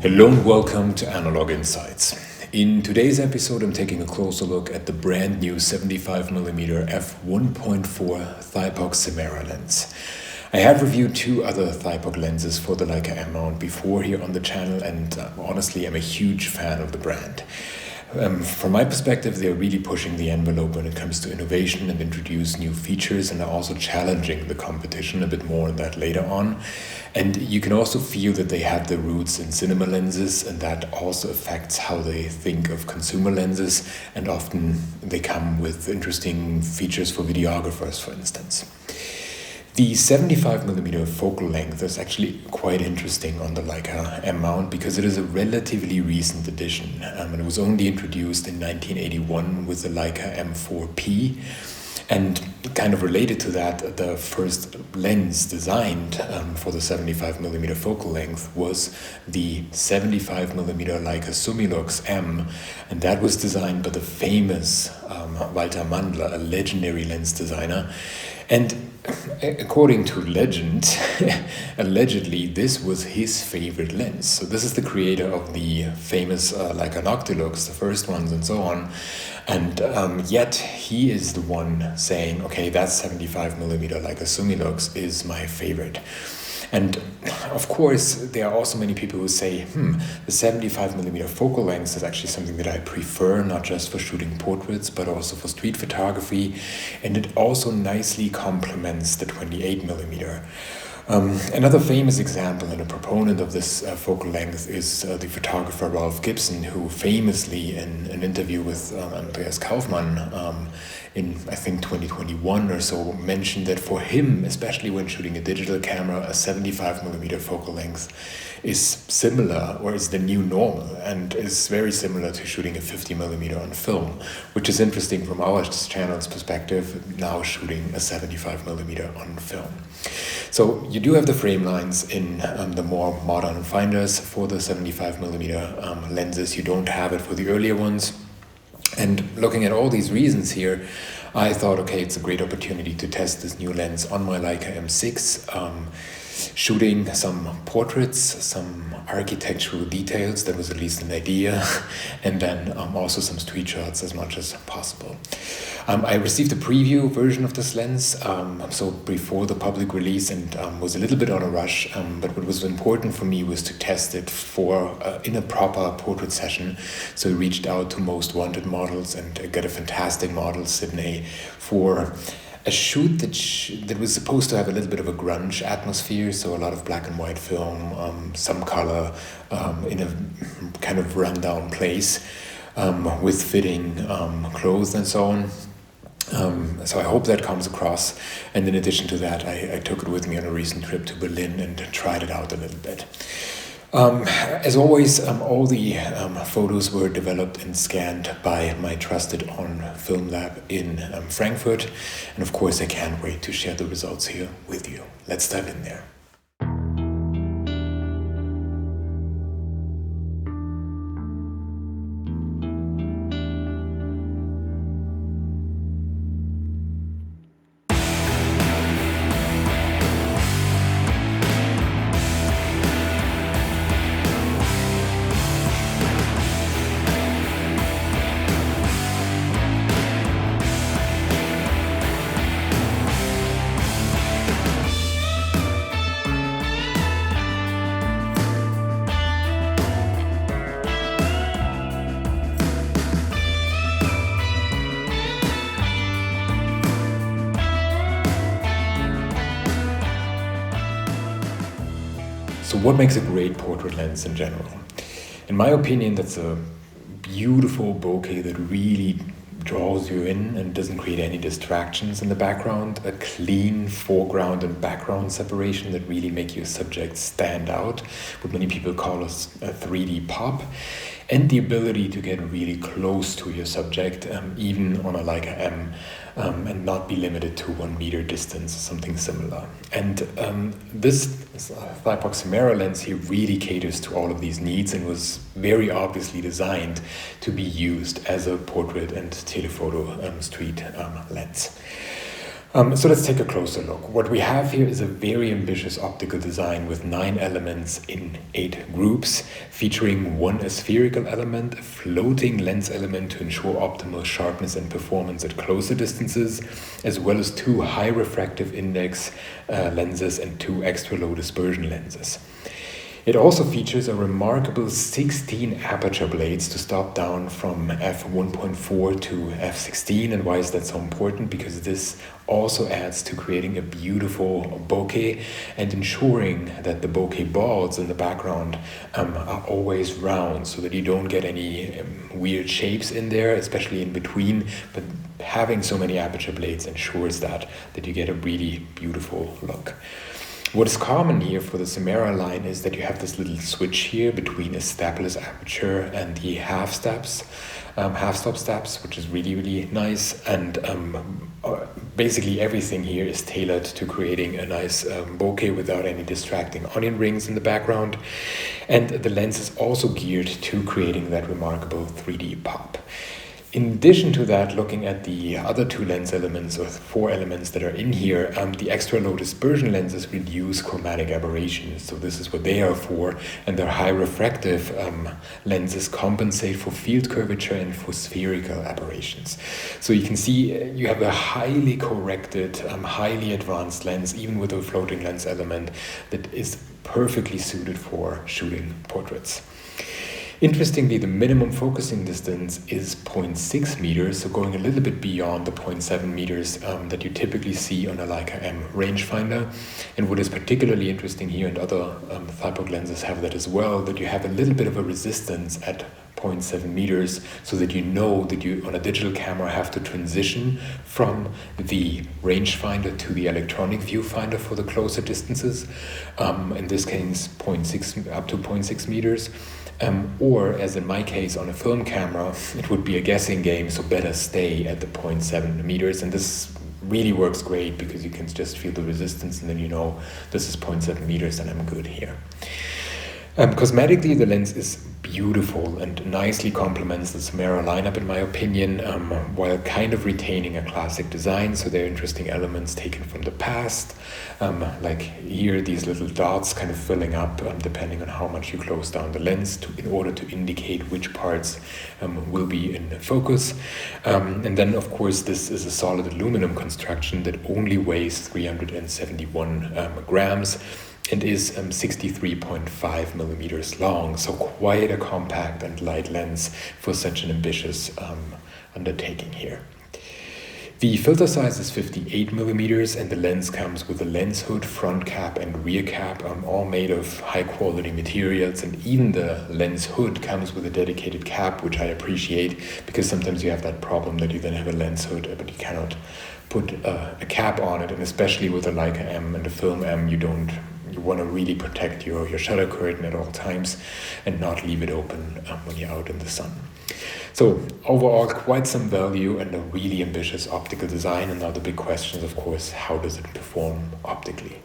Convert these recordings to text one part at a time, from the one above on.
Hello and welcome to Analog Insights. In today's episode, I'm taking a closer look at the brand new 75mm f1.4 Thypoch Simera lens. I have reviewed two other Thypoch lenses for the Leica M mount before here on the channel, and honestly, I'm a huge fan of the brand. From my perspective, they're really pushing the envelope when it comes to innovation and introduce new features, and are also challenging the competition a bit more on that later on. And you can also feel that they have their roots in cinema lenses, and that also affects how they think of consumer lenses, and often they come with interesting features for videographers, for instance. The 75mm focal length is actually quite interesting on the Leica M mount because it is a relatively recent addition. And it was only introduced in 1981 with the Leica M4-P. And kind of related to that, the first lens designed for the 75mm focal length was the 75mm Leica Summilux-M, and that was designed by the famous Walter Mandler, a legendary lens designer. And according to legend, allegedly this was his favorite lens. So this is the creator of the famous Leica Noctilux, the first ones and so on. And yet he is the one saying, okay, that 75mm Leica Summilux is my favorite. And of course, there are also many people who say, the 75mm focal length is actually something that I prefer, not just for shooting portraits, but also for street photography. And it also nicely complements the 28mm. Another famous example and a proponent of this focal length is the photographer Rolf Gibson, who famously in an interview with Andreas Kaufmann in I think 2021 or so mentioned that for him, especially when shooting a digital camera, a 75mm focal length is similar, or is the new normal, and is very similar to shooting a 50mm on film, which is interesting from our channel's perspective, now shooting a 75mm on film. So you do have the frame lines in the more modern finders for the 75mm lenses. You don't have it for the earlier ones. And looking at all these reasons here, I thought, okay, it's a great opportunity to test this new lens on my Leica M6, shooting some portraits, some architectural details, that was at least an idea, and then also some street shots as much as possible. I received a preview version of this lens, so before the public release, and was a little bit on a rush, but what was important for me was to test it for in a proper portrait session. So I reached out to Most Wanted Models and got a fantastic model, Sydney, for a shoot that was supposed to have a little bit of a grunge atmosphere, so a lot of black and white film, some color, in a kind of rundown place, with fitting clothes and so on. So I hope that comes across, and in addition to that, I took it with me on a recent trip to Berlin and tried it out a little bit. As always, all the photos were developed and scanned by my trusted on-film lab in Frankfurt, and of course I can't wait to share the results here with you. Let's dive in there. So what makes a great portrait lens in general? In my opinion, that's a beautiful bokeh that really draws you in and doesn't create any distractions in the background, a clean foreground and background separation that really make your subject stand out, what many people call a 3D pop, and the ability to get really close to your subject, even on a Leica M, and not be limited to 1 meter distance, something similar. And this Thypoch Simera lens here really caters to all of these needs and was very obviously designed to be used as a portrait and telephoto street lens. So let's take a closer look. What we have here is a very ambitious optical design with 9 elements in 8 groups, featuring one spherical element, a floating lens element to ensure optimal sharpness and performance at closer distances, as well as 2 high refractive index lenses and 2 extra low dispersion lenses. It also features a remarkable 16 aperture blades to stop down from f1.4 to f16. And why is that so important? Because this also adds to creating a beautiful bokeh and ensuring that the bokeh balls in the background are always round, so that you don't get any weird shapes in there, especially in between. But having so many aperture blades ensures that you get a really beautiful look. What is common here for the Simera line is that you have this little switch here between a stapless aperture and the half-stop steps, which is really, really nice. And basically everything here is tailored to creating a nice bokeh without any distracting onion rings in the background. And the lens is also geared to creating that remarkable 3D pop. In addition to that, looking at the other 2 lens elements, or 4 elements that are in here, the extra low dispersion lenses reduce chromatic aberrations. So this is what they are for, and their high refractive lenses compensate for field curvature and for spherical aberrations. So you can see you have a highly corrected, highly advanced lens, even with a floating lens element, that is perfectly suited for shooting portraits. Interestingly, the minimum focusing distance is 0.6 meters, so going a little bit beyond the 0.7 meters that you typically see on a Leica M rangefinder. And what is particularly interesting here, and other Thypoch lenses have that as well, that you have a little bit of a resistance at 0.7 meters, so that you know that you, on a digital camera, have to transition from the rangefinder to the electronic viewfinder for the closer distances. In this case, 0.6 up to 0.6 meters. Or, as in my case, on a film camera, it would be a guessing game, so better stay at the 0.7 meters. And this really works great because you can just feel the resistance, and then you know this is 0.7 meters and I'm good here. Cosmetically, the lens is beautiful and nicely complements the Simera lineup, in my opinion, while kind of retaining a classic design. So there are interesting elements taken from the past, like here these little dots kind of filling up depending on how much you close down the lens in order to indicate which parts will be in focus. And then, of course, this is a solid aluminum construction that only weighs 371 grams. And is 63.5 millimeters long, so quite a compact and light lens for such an ambitious undertaking here. The filter size is 58 millimeters, and the lens comes with a lens hood, front cap and rear cap, all made of high quality materials, and even the lens hood comes with a dedicated cap, which I appreciate, because sometimes you have that problem that you then have a lens hood but you cannot put a cap on it, and especially with the Leica M and the Film M, you want to really protect your shutter curtain at all times and not leave it open when you're out in the sun. So overall, quite some value and a really ambitious optical design. And now the big question is, of course, how does it perform optically?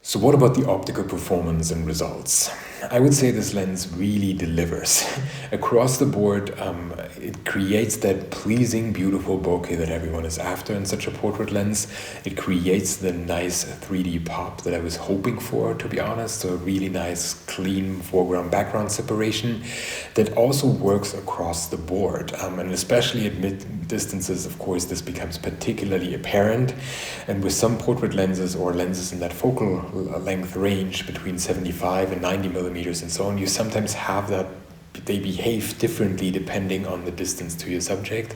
So what about the optical performance and results? I would say this lens really delivers. Across the board, it creates that pleasing, beautiful bokeh that everyone is after in such a portrait lens. It creates the nice 3D pop that I was hoping for, to be honest. So a really nice, clean foreground-background separation that also works across the board. And especially at mid distances, of course, this becomes particularly apparent. And with some portrait lenses or lenses in that focal length range between 75 and 90 millimeters and so on, you sometimes have that they behave differently depending on the distance to your subject.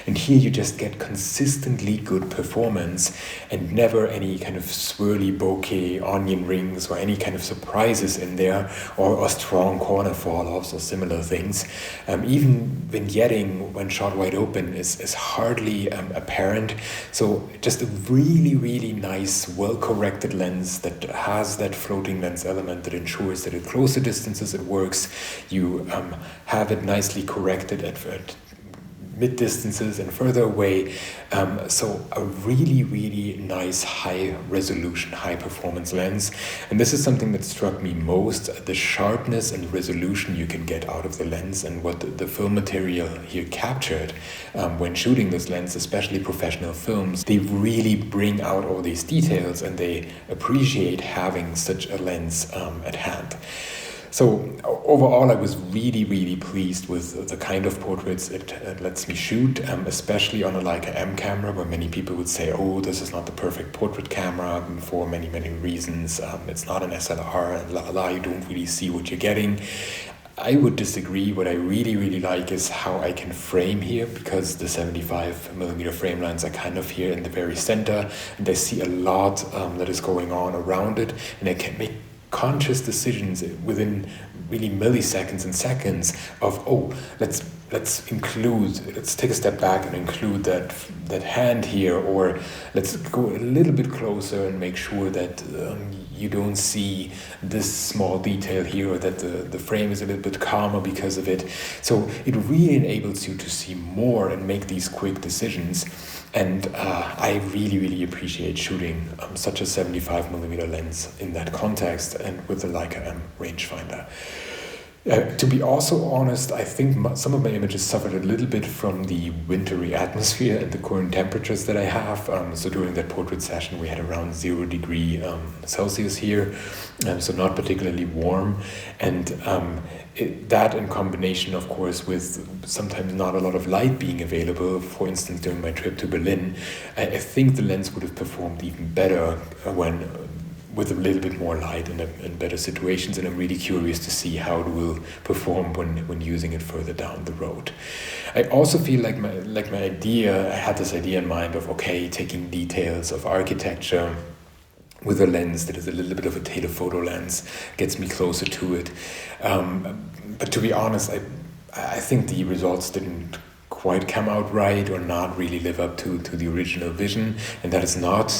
And here you just get consistently good performance and never any kind of swirly bokeh, onion rings, or any kind of surprises in there, or strong corner fall-offs or similar things. Even vignetting when shot wide open is hardly apparent. So just a really, really nice, well-corrected lens that has that floating lens element that ensures that at closer distances it works. You have it nicely corrected at mid distances and further away. So a really, really nice high resolution, high performance lens. And this is something that struck me most, the sharpness and resolution you can get out of the lens, and what the film material here captured when shooting this lens, especially professional films. They really bring out all these details, and they appreciate having such a lens at hand. So overall, I was really, really pleased with the kind of portraits it lets me shoot, especially on a Leica M camera, where many people would say, oh, this is not the perfect portrait camera for many, many reasons. It's not an SLR, and la la la, you don't really see what you're getting. I would disagree. What I really, really like is how I can frame here, because the 75mm frame lines are kind of here in the very center, and I see a lot that is going on around it, and I can make conscious decisions within really milliseconds and seconds of, oh, let's take a step back and include that hand here, or let's go a little bit closer and make sure that you don't see this small detail here, or that the frame is a little bit calmer because of it. So it really enables you to see more and make these quick decisions. And I really, really appreciate shooting such a 75mm lens in that context, and with the Leica M rangefinder. To be also honest, I think some of my images suffered a little bit from the wintry atmosphere and the current temperatures that I have. So during that portrait session, we had around 0 degree Celsius here, so not particularly warm. And that in combination, of course, with sometimes not a lot of light being available, for instance, during my trip to Berlin, I think the lens would have performed even better with a little bit more light and better situations, and I'm really curious to see how it will perform when using it further down the road. I also feel like my idea, I had this idea in mind of, okay, taking details of architecture with a lens that is a little bit of a telephoto lens, gets me closer to it. But to be honest, I think the results didn't quite come out right, or not really live up to the original vision, and that is not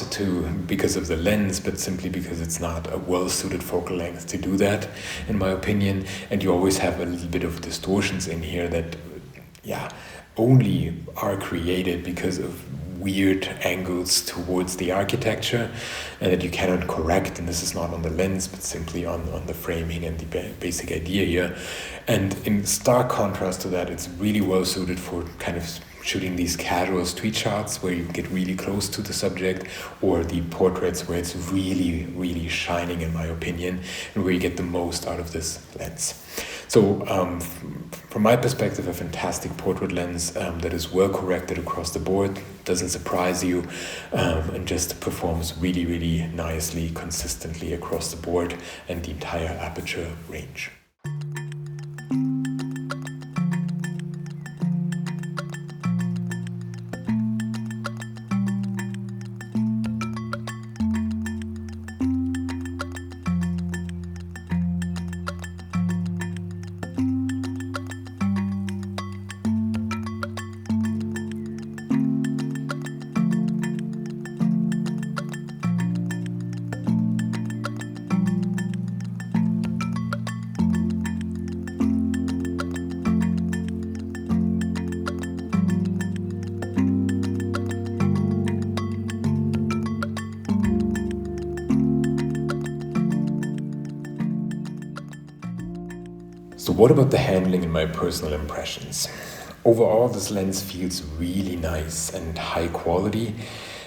because of the lens, but simply because it's not a well-suited focal length to do that, in my opinion. And you always have a little bit of distortions in here that only are created because of weird angles towards the architecture, and that you cannot correct, and this is not on the lens but simply on the framing and the basic idea here. And in stark contrast to that, it's really well suited for kind of shooting these casual street shots where you get really close to the subject, or the portraits where it's really, really shining, in my opinion, and where you get the most out of this lens. So from my perspective, a fantastic portrait lens that is well corrected across the board, doesn't surprise you, and just performs really, really nicely, consistently across the board and the entire aperture range. So what about the handling and my personal impressions? Overall, this lens feels really nice and high quality.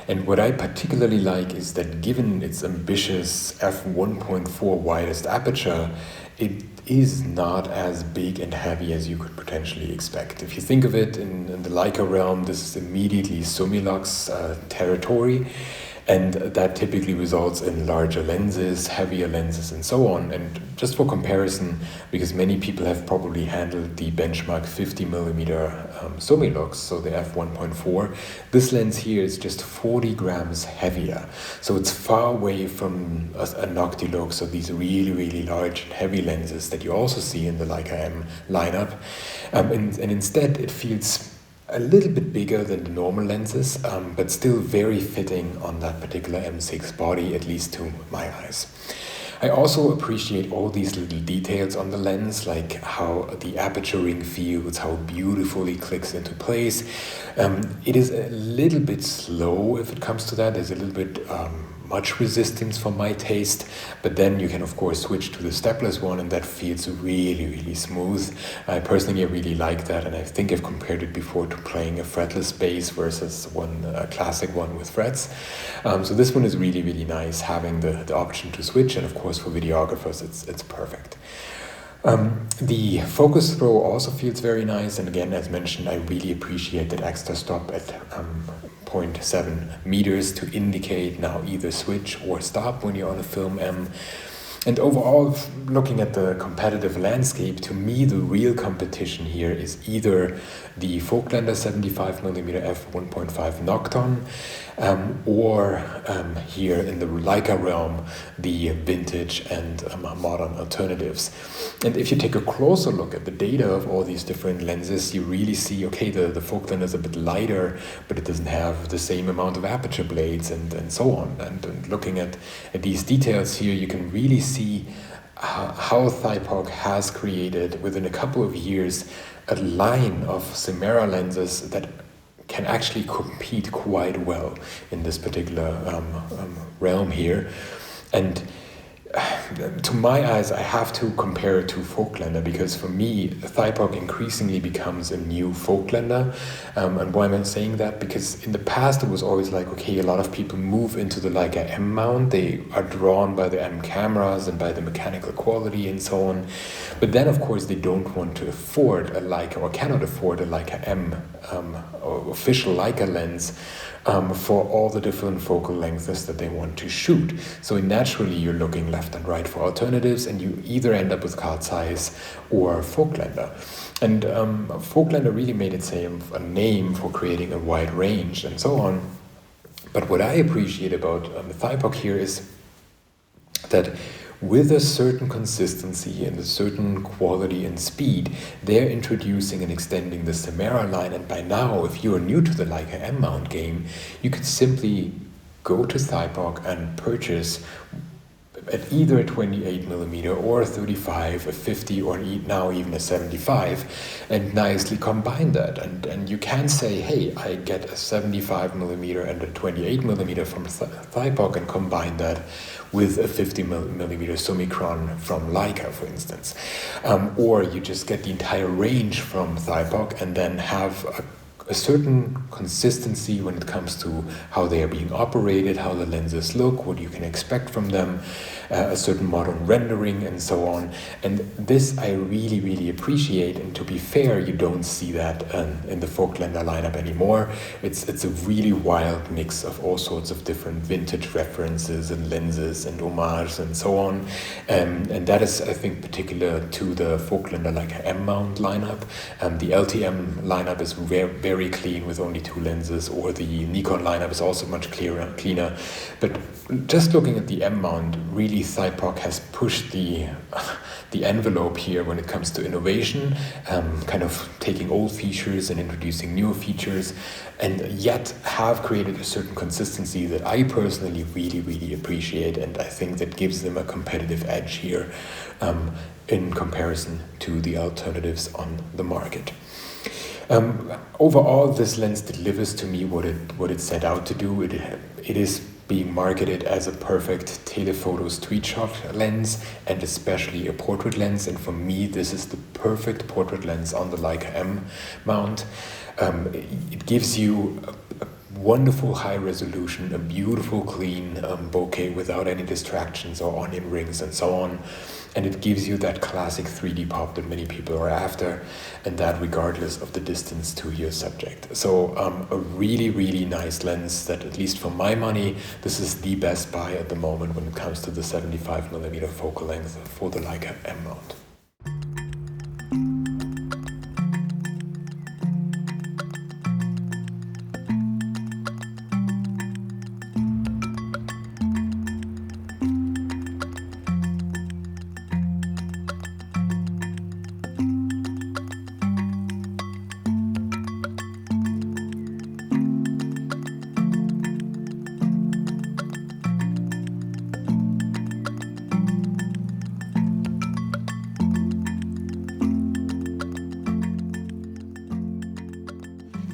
And what I particularly like is that given its ambitious f1.4 widest aperture, it is not as big and heavy as you could potentially expect. If you think of it in the Leica realm, this is immediately Summilux territory. And that typically results in larger lenses, heavier lenses, and so on. And just for comparison, because many people have probably handled the benchmark 50mm Summilux, so the f1.4, this lens here is just 40 grams heavier. So it's far away from a Noctilux or these really, really large and heavy lenses that you also see in the Leica M lineup. And instead it feels a little bit bigger than the normal lenses, but still very fitting on that particular M6 body, at least to my eyes. I also appreciate all these little details on the lens, like how the aperture ring feels, how beautifully it clicks into place. It is a little bit slow if it comes to that. There's a little bit much resistance for my taste, but then you can of course switch to the stepless one and that feels really, really smooth. I personally really like that, and I think I've compared it before to playing a fretless bass versus a classic one with frets. So this one is really, really nice, having the option to switch, and of course for videographers it's perfect. The focus throw also feels very nice, and again, as mentioned, I really appreciate that extra stop at 0.7 meters to indicate now either switch or stop when you're on a film M. And overall, looking at the competitive landscape, to me the real competition here is either the Voigtlander 75mm f1.5 Nocton or here in the Leica realm, the vintage and modern alternatives. And if you take a closer look at the data of all these different lenses, you really see, okay, the Voigtlander is a bit lighter, but it doesn't have the same amount of aperture blades and so on. And looking at these details here, you can really see how Thypoch has created within a couple of years a line of Simera lenses that can actually compete quite well in this particular realm here. And to my eyes, I have to compare it to Voigtlander, because for me, Thypoch increasingly becomes a new Voigtlander. And why am I saying that? Because in the past it was always like, okay, a lot of people move into the Leica M mount, they are drawn by the M cameras and by the mechanical quality and so on. But then of course they don't want to afford a Leica, or cannot afford a Leica M or official Leica lens for all the different focal lengths that they want to shoot. So naturally you're looking left and right for alternatives, and you either end up with Carl Zeiss or Voigtlander. And Voigtlander really made it a name for creating a wide range and so on. But what I appreciate about Thypoch here is that with a certain consistency and a certain quality and speed, they're introducing and extending the Simera line. And by now, if you're new to the Leica M mount game, you could simply go to Thypoch and purchase at either a 28mm or a 35, a 50, or now even a 75, and nicely combine that. And you can say, hey, I get a 75mm and a 28mm from Thypoch and combine that with a 50mm Summicron from Leica, for instance. Or you just get the entire range from Thypoch and then have a certain consistency when it comes to how they are being operated, how the lenses look, what you can expect from them, a certain modern rendering and so on. And this I really, really appreciate. And to be fair, you don't see that in the Voigtlander lineup anymore. It's a really wild mix of all sorts of different vintage references and lenses and homages and so on. And that is, I think, particular to the Voigtlander Leica M mount lineup. The LTM lineup is very clean with only 2 lenses, or the Nikon lineup is also much cleaner. But just looking at the M mount, really Thypoch has pushed the envelope here when it comes to innovation, kind of taking old features and introducing newer features, and yet have created a certain consistency that I personally really, really appreciate, and I think that gives them a competitive edge here in comparison to the alternatives on the market. Overall, this lens delivers to me what it set out to do. It is being marketed as a perfect telephoto street shot lens, and especially a portrait lens. And for me, this is the perfect portrait lens on the Leica M mount. It gives you a wonderful high resolution, a beautiful clean bokeh without any distractions or onion rings and so on. And it gives you that classic 3D pop that many people are after, and that regardless of the distance to your subject. So a really, really nice lens that, at least for my money, this is the best buy at the moment when it comes to the 75mm focal length for the Leica M mount.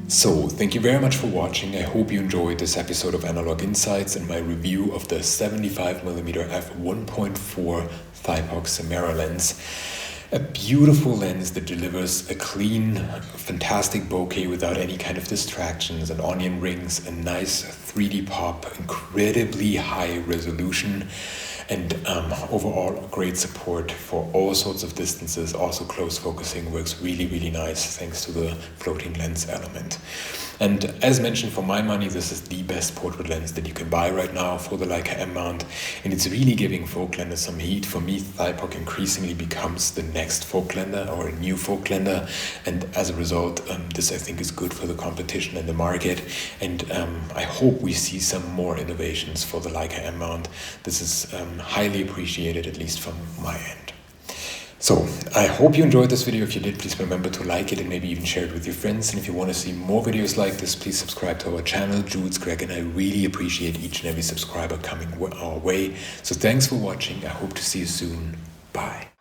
So, thank you very much for watching. I hope you enjoyed this episode of Analog Insights and my review of the 75mm f1.4 Thypoch Simera lens. A beautiful lens that delivers a clean, fantastic bokeh without any kind of distractions and onion rings, a nice 3D pop, incredibly high resolution, and overall great support for all sorts of distances. Also close focusing works really, really nice thanks to the floating lens element. And as mentioned, for my money, this is the best portrait lens that you can buy right now for the Leica M mount, and it's really giving Folklender some heat. For me, Thypoch increasingly becomes the next Folklender or a new Folklender, and as a result, this I think is good for the competition in the market, and I hope we see some more innovations for the Leica M mount. This is highly appreciated, at least from my end. So, I hope you enjoyed this video. If you did, please remember to like it and maybe even share it with your friends. And if you want to see more videos like this, please subscribe to our channel. Jules, Greg, and I really appreciate each and every subscriber coming our way. So thanks for watching. I hope to see you soon. Bye.